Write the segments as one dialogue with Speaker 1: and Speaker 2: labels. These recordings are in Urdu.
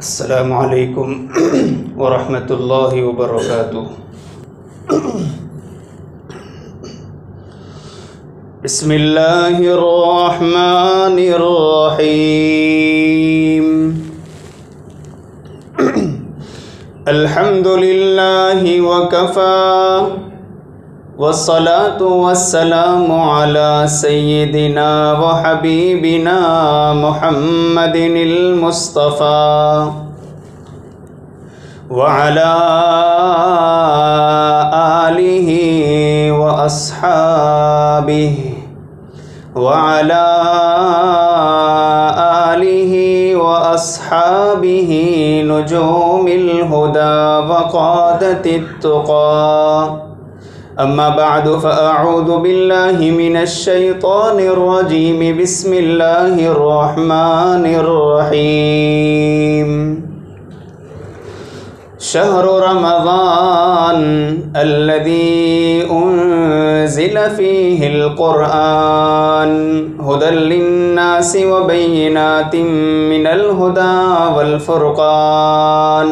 Speaker 1: السلام علیکم ورحمۃ اللہ وبرکاتہ۔ بسم اللہ الرحمن الرحیم۔ الحمد للہ وکفی والصلاة والسلام على سیدنا وحبیبنا محمد المصطفى وعلى آلہ وأصحابہ نجوم الہدى وقادة التقى۔ اما بعد فاعوذ باللہ من الشیطان الرجیم۔ بسم اللہ الرحمن الرحیم۔ شہر رمضان الذی انزل فیہ القرآن ھدی للناس وبینات من الھدی والفرقان۔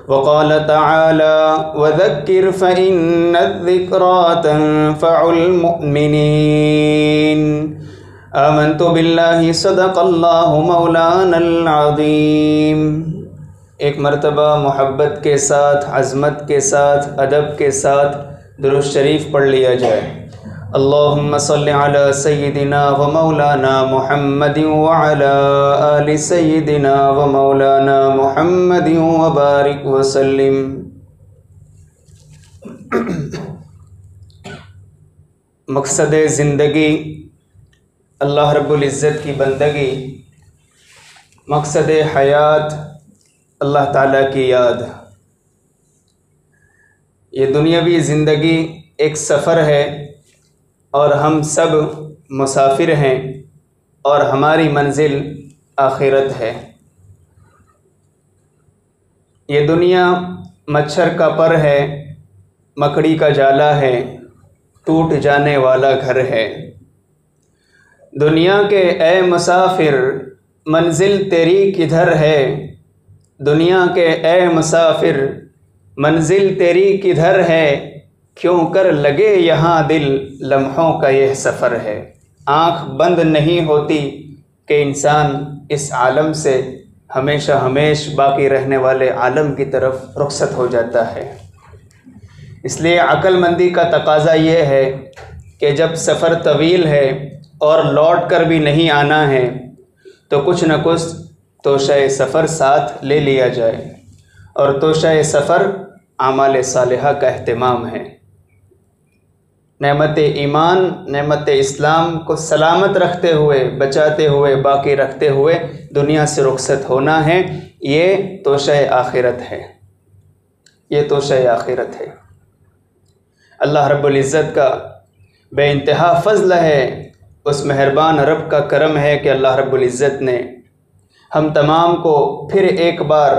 Speaker 1: وقال تعالى وذكر فإن الذكرى تنفع المؤمنين۔ آمنت بالله صدق الله مولانا العظيم۔ ایک مرتبہ محبت کے ساتھ، عظمت کے ساتھ، ادب کے ساتھ درود شریف پڑھ لیا جائے۔ اللہم صلی علی سیدنا و مولانا محمد وعلی آل سیدنا و مولانا محمد وبارک وسلم۔ مقصد زندگی اللہ رب العزت کی بندگی، مقصد حیات اللہ تعالیٰ کی یاد۔ یہ دنیاوی زندگی ایک سفر ہے اور ہم سب مسافر ہیں، اور ہماری منزل آخرت ہے۔ یہ دنیا مچھر کا پر ہے، مکڑی کا جالا ہے، ٹوٹ جانے والا گھر ہے۔ دنیا کے اے مسافر منزل تیری کدھر ہے؟ دنیا کے اے مسافر منزل تیری کدھر ہے؟ کیوں کر لگے یہاں دل لمحوں کا یہ سفر ہے۔ آنکھ بند نہیں ہوتی کہ انسان اس عالم سے ہمیشہ ہمیش باقی رہنے والے عالم کی طرف رخصت ہو جاتا ہے۔ اس لیے عقل مندی کا تقاضا یہ ہے کہ جب سفر طویل ہے اور لوٹ کر بھی نہیں آنا ہے تو کچھ نہ کچھ توشہ سفر ساتھ لے لیا جائے، اور توشہ سفر اعمال صالحہ کا اہتمام ہے۔ نعمت ایمان، نعمت اسلام کو سلامت رکھتے ہوئے، بچاتے ہوئے، باقی رکھتے ہوئے دنیا سے رخصت ہونا ہے۔ یہ توشہ آخرت ہے، یہ توشہ آخرت ہے۔ اللہ رب العزت کا بے انتہا فضل ہے، اس مہربان رب کا کرم ہے کہ اللہ رب العزت نے ہم تمام کو پھر ایک بار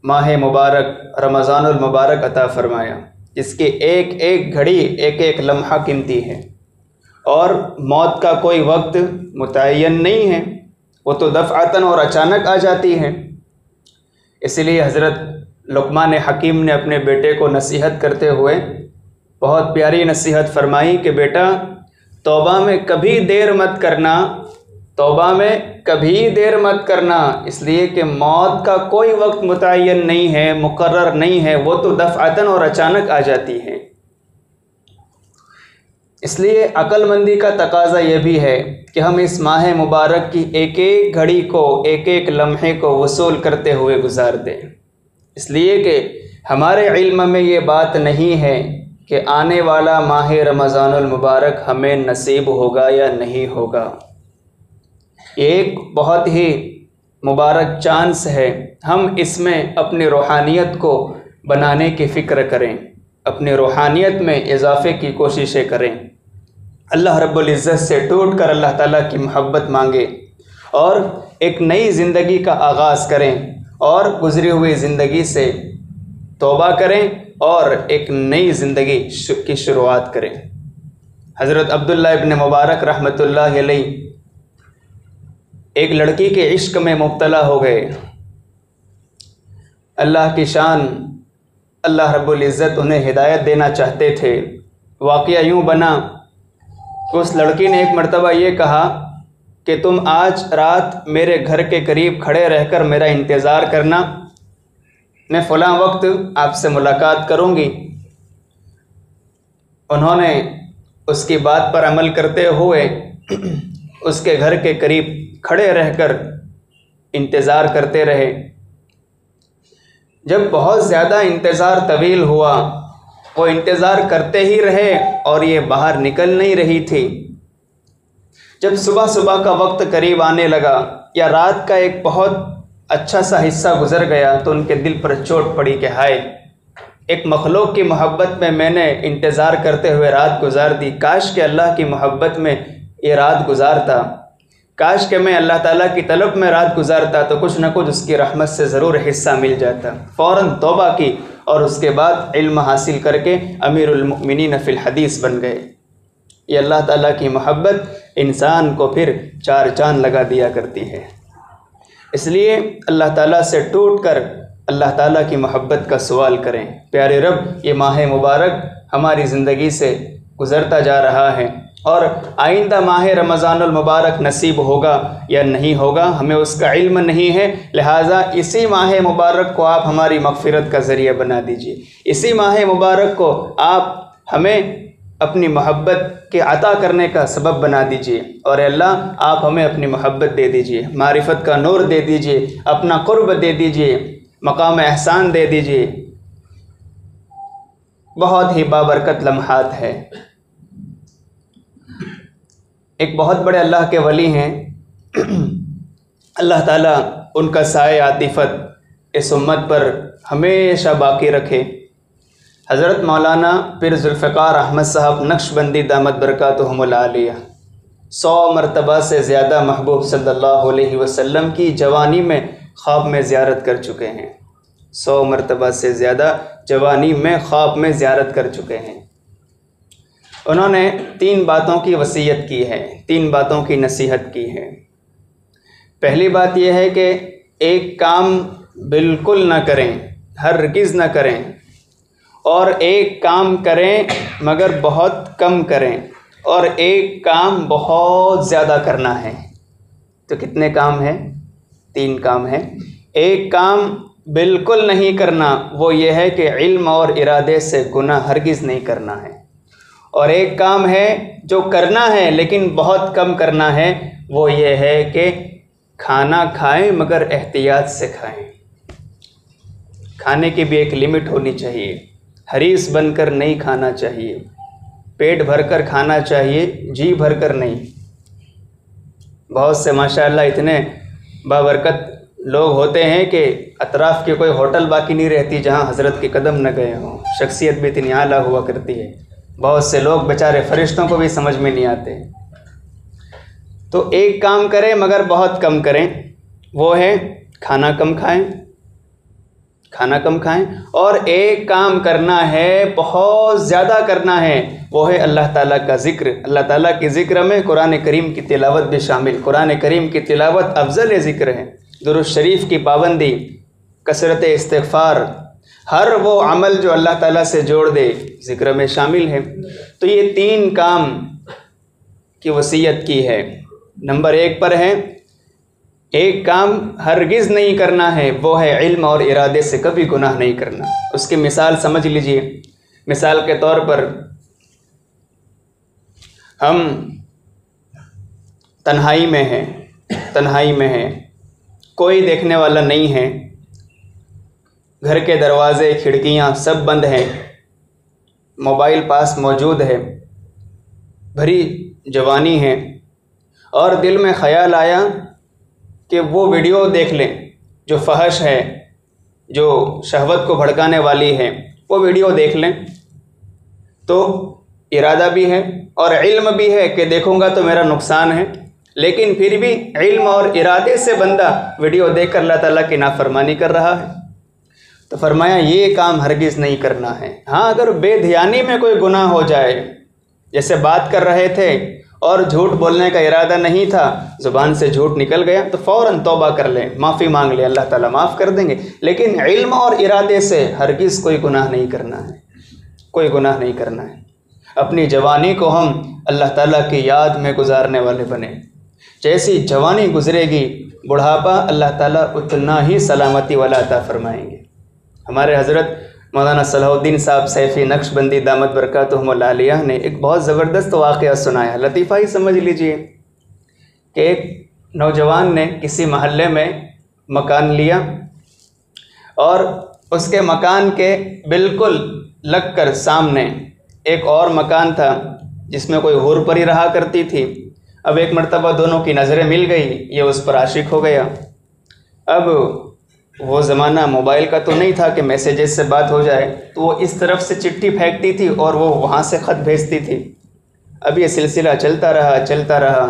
Speaker 1: ماہ مبارک رمضان المبارک عطا فرمایا، جس کی ایک ایک گھڑی، ایک ایک لمحہ قیمتی ہے، اور موت کا کوئی وقت متعین نہیں ہے، وہ تو دفعتاً اور اچانک آ جاتی ہے۔ اسی لیے حضرت لقمان حکیم نے اپنے بیٹے کو نصیحت کرتے ہوئے بہت پیاری نصیحت فرمائی کہ بیٹا توبہ میں کبھی دیر مت کرنا، توبہ میں کبھی دیر مت کرنا، اس لیے کہ موت کا کوئی وقت متعین نہیں ہے، مقرر نہیں ہے، وہ تو دفعتاً اور اچانک آ جاتی ہے۔ اس لیے عقل مندی کا تقاضا یہ بھی ہے کہ ہم اس ماہ مبارک کی ایک ایک گھڑی کو، ایک ایک لمحے کو وصول کرتے ہوئے گزار دیں، اس لیے کہ ہمارے علم میں یہ بات نہیں ہے کہ آنے والا ماہ رمضان المبارک ہمیں نصیب ہوگا یا نہیں ہوگا۔ ایک بہت ہی مبارک چانس ہے، ہم اس میں اپنی روحانیت کو بنانے کی فکر کریں، اپنی روحانیت میں اضافے کی کوششیں کریں، اللہ رب العزت سے ٹوٹ کر اللہ تعالیٰ کی محبت مانگیں، اور ایک نئی زندگی کا آغاز کریں، اور گزری ہوئی زندگی سے توبہ کریں، اور ایک نئی زندگی کی شروعات کریں۔ حضرت عبداللہ ابن مبارک رحمۃ اللہ علیہ ایک لڑکی کے عشق میں مبتلا ہو گئے، اللہ کی شان، اللہ رب العزت انہیں ہدایت دینا چاہتے تھے۔ واقعہ یوں بنا کہ اس لڑکی نے ایک مرتبہ یہ کہا کہ تم آج رات میرے گھر کے قریب کھڑے رہ کر میرا انتظار کرنا، میں فلاں وقت آپ سے ملاقات کروں گی۔ انہوں نے اس کی بات پر عمل کرتے ہوئے اس کے گھر کے قریب کھڑے رہ کر انتظار کرتے رہے۔ جب بہت زیادہ انتظار طویل ہوا، وہ انتظار کرتے ہی رہے اور یہ باہر نکل نہیں رہی تھی۔ جب صبح کا وقت قریب آنے لگا یا رات کا ایک بہت اچھا سا حصہ گزر گیا تو ان کے دل پر چوٹ پڑی کہ ہائے، ایک مخلوق کی محبت میں نے انتظار کرتے ہوئے رات گزار دی۔ کاش کہ اللہ کی محبت میں یہ رات گزارتا، کاش کہ میں اللہ تعالیٰ کی طلب میں رات گزارتا تو کچھ نہ کچھ اس کی رحمت سے ضرور حصہ مل جاتا۔ فوراً توبہ کی اور اس کے بعد علم حاصل کر کے امیر المؤمنین فی الحدیث بن گئے۔ یہ اللہ تعالیٰ کی محبت انسان کو پھر چار چاند لگا دیا کرتی ہے۔ اس لیے اللہ تعالیٰ سے ٹوٹ کر اللہ تعالیٰ کی محبت کا سوال کریں۔ پیارے رب، یہ ماہ مبارک ہماری زندگی سے گزرتا جا رہا ہے اور آئندہ ماہ رمضان المبارک نصیب ہوگا یا نہیں ہوگا ہمیں اس کا علم نہیں ہے، لہٰذا اسی ماہ مبارک کو آپ ہماری مغفرت کا ذریعہ بنا دیجیے۔ اسی ماہ مبارک کو آپ ہمیں اپنی محبت کے عطا کرنے کا سبب بنا دیجیے، اور اے اللہ آپ ہمیں اپنی محبت دے دیجیے، معرفت کا نور دے دیجیے، اپنا قرب دے دیجیے، مقام احسان دے دیجیے۔ بہت ہی بابرکت لمحات ہے۔ ایک بہت بڑے اللہ کے ولی ہیں، اللہ تعالیٰ ان کا سایہ عاطفت اس امت پر ہمیشہ باقی رکھے۔ حضرت مولانا پیر ذوالفقار احمد صاحب نقشبندی دامت برکاتہم العالیہ 100 مرتبہ سے زیادہ محبوب صلی اللہ علیہ وسلم کی جوانی میں خواب میں زیارت کر چکے ہیں۔ 100 مرتبہ سے زیادہ جوانی میں خواب میں زیارت کر چکے ہیں۔ انہوں نے 3 باتوں کی وصیت کی ہے، 3 باتوں کی نصیحت کی ہے۔ پہلی بات یہ ہے کہ ایک کام بالکل نہ کریں، ہرگز نہ کریں، اور ایک کام کریں مگر بہت کم کریں، اور ایک کام بہت زیادہ کرنا ہے۔ تو کتنے کام ہیں؟ 3 کام ہیں۔ ایک کام بالکل نہیں کرنا، وہ یہ ہے کہ علم اور ارادے سے گناہ ہرگز نہیں کرنا ہے، اور ایک کام ہے جو کرنا ہے لیکن بہت کم کرنا ہے، وہ یہ ہے کہ کھانا کھائیں مگر احتیاط سے کھائیں۔ کھانے کی بھی ایک لمٹ ہونی چاہیے، حریص بن کر نہیں کھانا چاہیے، پیٹ بھر کر کھانا چاہیے، جی بھر کر نہیں۔ بہت سے ماشاءاللہ اتنے بابرکت لوگ ہوتے ہیں کہ اطراف کے کوئی ہوٹل باقی نہیں رہتی جہاں حضرت کے قدم نہ گئے ہوں، شخصیت بھی اتنی اعلیٰ ہوا کرتی ہے۔ بہت سے لوگ بیچارے فرشتوں کو بھی سمجھ میں نہیں آتے۔ تو ایک کام کریں مگر بہت کم کریں، وہ ہے کھانا کم کھائیں، کھانا کم کھائیں، اور ایک کام کرنا ہے بہت زیادہ کرنا ہے، وہ ہے اللہ تعالیٰ کا ذکر۔ اللہ تعالیٰ کی ذکر میں قرآن کریم کی تلاوت بھی شامل۔ قرآن کریم کی تلاوت افضل ذکر ہے، درود شریف کی پابندی، کثرت استغفار، ہر وہ عمل جو اللہ تعالیٰ سے جوڑ دے ذکر میں شامل ہے۔ تو یہ 3 کام کی وصیت کی ہے۔ نمبر 1 پر ہے ایک کام ہرگز نہیں کرنا ہے، وہ ہے علم اور ارادے سے کبھی گناہ نہیں کرنا۔ اس کی مثال سمجھ لیجئے۔ مثال کے طور پر ہم تنہائی میں ہیں، کوئی دیکھنے والا نہیں ہے، گھر کے دروازے کھڑکیاں سب بند ہیں، موبائل پاس موجود ہے، بھری جوانی ہے، اور دل میں خیال آیا کہ وہ ویڈیو دیکھ لیں جو فحش ہے، جو شہوت کو بھڑکانے والی ہے، وہ ویڈیو دیکھ لیں۔ تو ارادہ بھی ہے اور علم بھی ہے کہ دیکھوں گا تو میرا نقصان ہے، لیکن پھر بھی علم اور ارادے سے بندہ ویڈیو دیکھ کر اللہ تعالیٰ کی نافرمانی کر رہا ہے۔ تو فرمایا یہ کام ہرگز نہیں کرنا ہے۔ ہاں اگر بے دھیانی میں کوئی گناہ ہو جائے، جیسے بات کر رہے تھے اور جھوٹ بولنے کا ارادہ نہیں تھا، زبان سے جھوٹ نکل گیا تو فوراً توبہ کر لیں، معافی مانگ لیں، اللہ تعالیٰ معاف کر دیں گے۔ لیکن علم اور ارادے سے ہرگز کوئی گناہ نہیں کرنا ہے، کوئی گناہ نہیں کرنا ہے۔ اپنی جوانی کو ہم اللہ تعالیٰ کی یاد میں گزارنے والے بنیں۔ جیسی جوانی گزرے گی، بڑھاپا اللہ تعالیٰ اتنا ہی سلامتی والا عطا فرمائیں گے۔ ہمارے حضرت مولانا صلاح الدین صاحب سیفی نقشبندی دامت برکاتہم العالیہ نے ایک بہت زبردست واقعہ سنایا، لطیفہ ہی سمجھ لیجئے کہ ایک نوجوان نے کسی محلے میں مکان لیا اور اس کے مکان کے بالکل لگ کر سامنے ایک اور مکان تھا جس میں کوئی حور پری رہا کرتی تھی۔ اب ایک مرتبہ دونوں کی نظریں مل گئی، یہ اس پر عاشق ہو گیا۔ اب وہ زمانہ موبائل کا تو نہیں تھا کہ میسیجز سے بات ہو جائے، تو وہ اس طرف سے چٹھی پھینکتی تھی اور وہ وہاں سے خط بھیجتی تھی۔ اب یہ سلسلہ چلتا رہا۔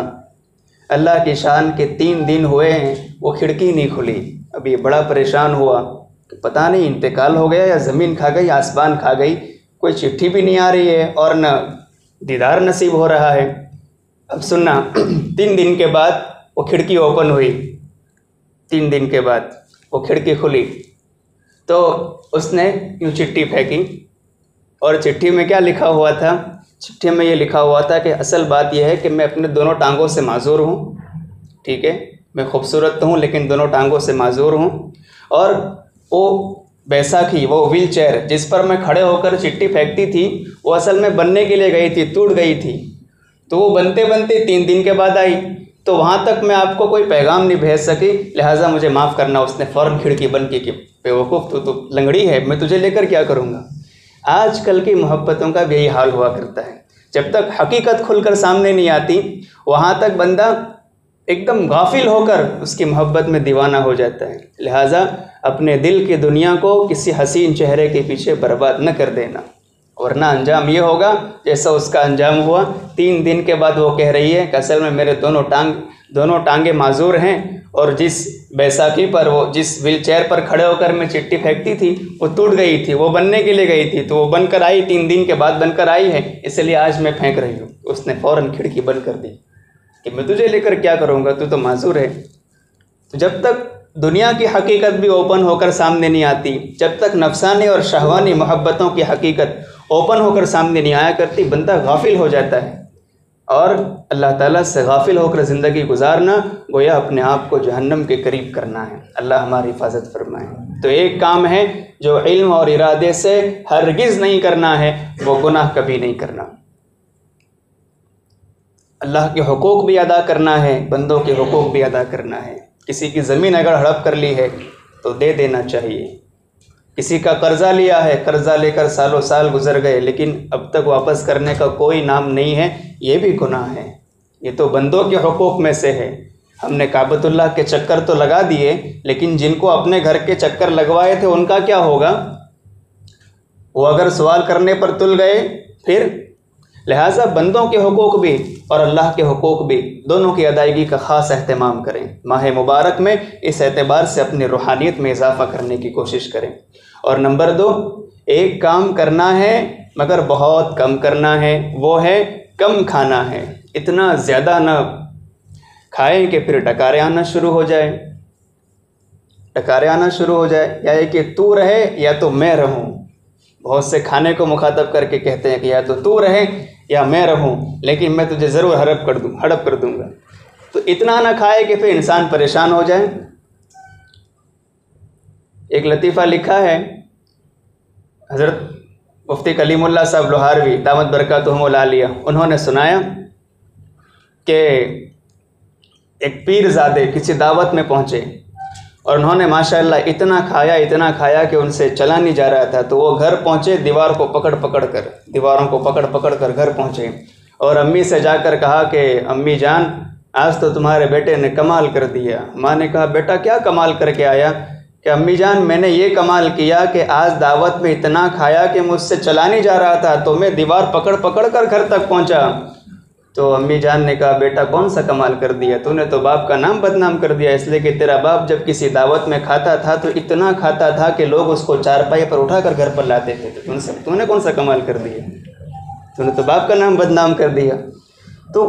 Speaker 1: اللہ کی شان کے 3 دن ہوئے ہیں، وہ کھڑکی نہیں کھلی۔ اب یہ بڑا پریشان ہوا کہ پتہ نہیں انتقال ہو گیا یا زمین کھا گئی، آسمان کھا گئی، کوئی چٹھی بھی نہیں آ رہی ہے اور نہ دیدار نصیب ہو رہا ہے۔ اب سننا، 3 دن کے بعد وہ کھڑکی اوپن ہوئی، 3 دن کے بعد وہ کھڑکی کھلی تو اس نے یوں چٹھی پھینکی، اور چٹھی میں کیا لکھا ہوا تھا؟ چٹھی میں یہ لکھا ہوا تھا کہ اصل بات یہ ہے کہ میں اپنے دونوں ٹانگوں سے معذور ہوں، ٹھیک ہے، میں خوبصورت تو ہوں لیکن دونوں ٹانگوں سے معذور ہوں، اور وہ بیساکھی، وہ ویل چیئر جس پر میں کھڑے ہو کر چٹھی پھینکتی تھی، وہ اصل میں بننے کے لیے گئی تھی، ٹوٹ گئی تھی، تو وہ بنتے 3 دن کے بعد آئی، تو وہاں تک میں آپ کو کوئی پیغام نہیں بھیج سکی، لہٰذا مجھے معاف کرنا۔ اس نے فوراً کھڑکی بند کی کہ بیوقوف تو لنگڑی ہے، میں تجھے لے کر کیا کروں گا۔ آج کل کی محبتوں کا بھی یہی حال ہوا کرتا ہے، جب تک حقیقت کھل کر سامنے نہیں آتی وہاں تک بندہ ایک دم غافل ہو کر اس کی محبت میں دیوانہ ہو جاتا ہے۔ لہٰذا اپنے دل کی دنیا کو کسی حسین چہرے کے پیچھے برباد نہ کر دینا، ورنہ انجام یہ ہوگا جیسا اس کا انجام ہوا۔ 3 دن کے بعد وہ کہہ رہی ہے کہ اصل میں میرے دونوں ٹانگیں معذور ہیں، اور جس بیساکھی پر، وہ جس ویل چیئر پر کھڑے ہو کر میں چٹھی پھینکتی تھی وہ ٹوٹ گئی تھی، وہ بننے کے لیے گئی تھی، تو وہ بن کر آئی، 3 دن کے بعد بن کر آئی ہے، اس لیے آج میں پھینک رہی ہوں۔ اس نے فوراً کھڑکی بند کر دی کہ میں تجھے لے کر کیا کروں گا، تو معذور ہے۔ تو جب تک دنیا کی حقیقت بھی اوپن ہو کر سامنے نہیں آتی، جب تک نفسانی اور شہوانی محبتوں کی حقیقت اوپن ہو کر سامنے نہیں آیا کرتی، بندہ غافل ہو جاتا ہے، اور اللہ تعالیٰ سے غافل ہو کر زندگی گزارنا گویا اپنے آپ کو جہنم کے قریب کرنا ہے۔ اللہ ہماری حفاظت فرمائے۔ تو ایک کام ہے جو علم اور ارادے سے ہرگز نہیں کرنا ہے، وہ گناہ کبھی نہیں کرنا۔ اللہ کے حقوق بھی ادا کرنا ہے، بندوں کے حقوق بھی ادا کرنا ہے۔ کسی کی زمین اگر ہڑپ کر لی ہے تو دے دینا چاہیے۔ کسی کا قرضہ لیا ہے، قرضہ لے کر سالوں سال گزر گئے لیکن اب تک واپس کرنے کا کوئی نام نہیں ہے، یہ بھی گناہ ہے۔ یہ تو بندوں کے حقوق میں سے ہے۔ ہم نے کعبۃ اللہ کے چکر تو لگا دیے، لیکن جن کو اپنے گھر کے چکر لگوائے تھے ان کا کیا ہوگا؟ وہ اگر سوال کرنے پر تل گئے پھر؟ لہٰذا بندوں کے حقوق بھی اور اللہ کے حقوق بھی، دونوں کی ادائیگی کا خاص اہتمام کریں۔ ماہ مبارک میں اس اعتبار سے اپنی روحانیت میں اضافہ کرنے کی کوشش کریں۔ اور نمبر 2، ایک کام کرنا ہے مگر بہت کم کرنا ہے، وہ ہے کم کھانا ہے۔ اتنا زیادہ نہ کھائیں کہ پھر ڈکارے آنا شروع ہو جائے، یا یہ کہ تو رہے یا تو میں رہوں۔ بہت سے کھانے کو مخاطب کر کے کہتے ہیں کہ یا تو رہے یا میں رہوں، لیکن میں تجھے ضرور ہڑپ کر دوں گا۔ تو اتنا نہ کھائے کہ پھر انسان پریشان ہو جائے۔ ایک لطیفہ لکھا ہے حضرت مفتی کلیم اللہ صاحب لوہاروی دامت برکاتہم العالیہ، انہوں نے سنایا کہ ایک پیر زادے کسی دعوت میں پہنچے اور انہوں نے ماشاءاللہ اتنا کھایا کہ ان سے چلا نہیں جا رہا تھا، تو وہ گھر پہنچے، دیواروں کو پکڑ پکڑ کر گھر پہنچے اور امی سے جا کر کہا کہ امی جان آج تو تمہارے بیٹے نے کمال کر دیا۔ ماں نے کہا بیٹا کیا کمال کر کے آیا؟ کہ امی جان میں نے یہ کمال کیا کہ آج دعوت میں اتنا کھایا کہ مجھ سے چلا نہیں جا رہا تھا، تو میں دیوار پکڑ کر گھر تک پہنچا۔ تو امی جان نے کہا بیٹا کون سا کمال کر دیا؟ تو نے تو باپ کا نام بدنام کر دیا، اس لیے کہ تیرا باپ جب کسی دعوت میں کھاتا تھا تو اتنا کھاتا تھا کہ لوگ اس کو چارپائی پر اٹھا کر گھر پر لاتے تھے۔ تو نے کون سا کمال کر دیا؟ تو نے تو باپ کا نام بدنام کر دیا۔ تو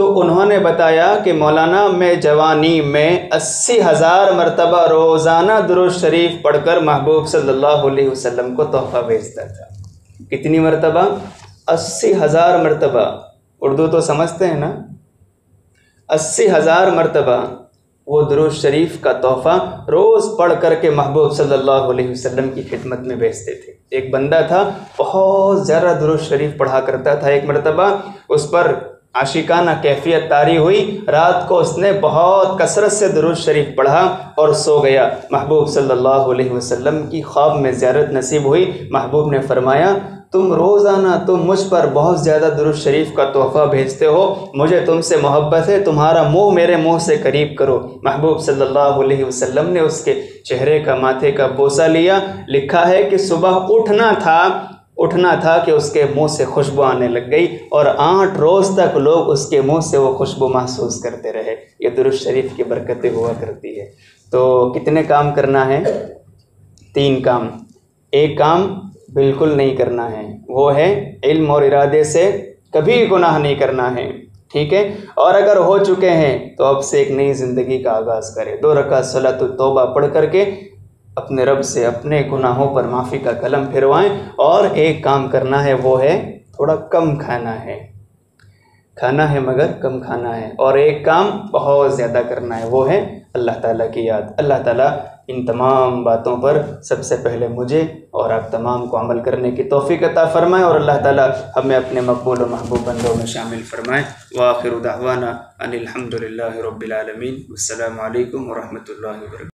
Speaker 1: تو انہوں نے بتایا کہ مولانا میں جوانی میں 80,000 مرتبہ روزانہ درود شریف پڑھ کر محبوب صلی اللہ علیہ وسلم کو تحفہ بھیجتا تھا۔ کتنی مرتبہ؟ 80,000 مرتبہ۔ اردو تو سمجھتے ہیں نا؟ 80,000 مرتبہ وہ درود شریف کا تحفہ روز پڑھ کر کے محبوب صلی اللہ علیہ وسلم کی خدمت میں بھیجتے تھے۔ ایک بندہ تھا بہت زیادہ درود شریف پڑھا کرتا تھا، ایک مرتبہ اس پر عاشقانہ کیفیت طاری ہوئی، رات کو اس نے بہت کثرت سے درود شریف پڑھا اور سو گیا۔ محبوب صلی اللہ علیہ وسلم کی خواب میں زیارت نصیب ہوئی۔ محبوب نے فرمایا تم روزانہ مجھ پر بہت زیادہ درود شریف کا تحفہ بھیجتے ہو، مجھے تم سے محبت ہے، تمہارا منہ میرے منہ سے قریب کرو۔ محبوب صلی اللہ علیہ وسلم نے اس کے چہرے کا ماتھے کا بوسہ لیا۔ لکھا ہے کہ صبح اٹھنا تھا کہ اس کے منہ سے خوشبو آنے لگ گئی اور 8 روز تک لوگ اس کے منہ سے وہ خوشبو محسوس کرتے رہے۔ یہ درود شریف کی برکتیں ہوا کرتی ہے۔ تو کتنے کام کرنا ہے؟ 3 کام۔ ایک کام بالکل نہیں کرنا ہے، وہ ہے علم اور ارادے سے کبھی گناہ نہیں کرنا ہے، ٹھیک ہے؟ اور اگر ہو چکے ہیں تو اب سے ایک نئی زندگی کا آغاز کریں۔ 2 رکعت صلاۃ التوبہ پڑھ کر کے اپنے رب سے اپنے گناہوں پر معافی کا قلم پھروائیں۔ اور ایک کام کرنا ہے، وہ ہے تھوڑا کم کھانا ہے مگر کم کھانا ہے۔ اور ایک کام بہت زیادہ کرنا ہے، وہ ہے اللہ تعالیٰ کی یاد۔ اللہ تعالیٰ ان تمام باتوں پر سب سے پہلے مجھے اور آپ تمام کو عمل کرنے کی توفیق عطا فرمائے، اور اللہ تعالیٰ ہمیں اپنے مقبول و محبوب بندوں میں شامل فرمائے۔ وآخر دعوانا ان الحمد للہ رب العالمین۔ السلام علیکم ورحمۃ اللہ وبرکاتہ۔